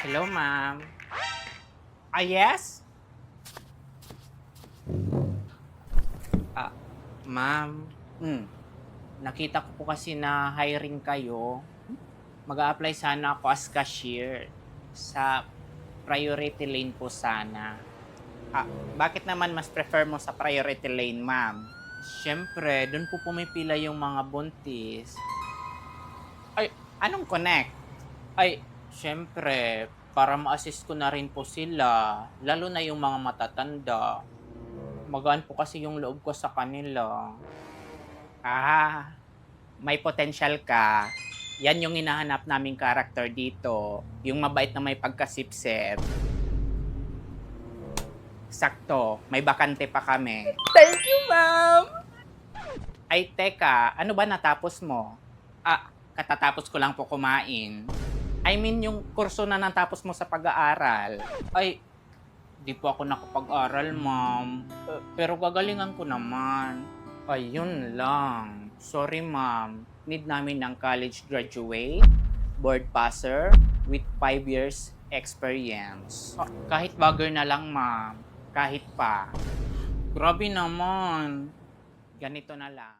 Hello, ma'am. Yes? Ah, ma'am, Hmm, nakita ko po kasi na hiring kayo. Mag-a-apply sana ako as cashier sa priority lane po sana. bakit naman mas prefer mo sa priority lane, ma'am? Siyempre, do'n po pumipila yung mga buntis. Ay, anong connect? Ay, siyempre, para ma-assist ko na rin po sila, lalo na yung mga matatanda. Magaan po kasi yung loob ko sa kanila. Ah, may potential ka. Yan yung hinahanap naming character dito. Yung mabait na may pagkasipsip. Sakto, may bakante pa kami. Thank you, ma'am! Ay, teka, ano ba natapos mo? Katatapos ko lang po kumain. I mean, yung kurso na natapos mo sa pag-aaral. Ay, di po ako nakapag-aral, ma'am. Pero gagalingan ko naman. Ayun lang. Sorry, ma'am. Need namin ng college graduate, board passer, with 5 years experience. Kahit bagger na lang, ma'am. Kahit pa. Grabe naman. Ganito na lang.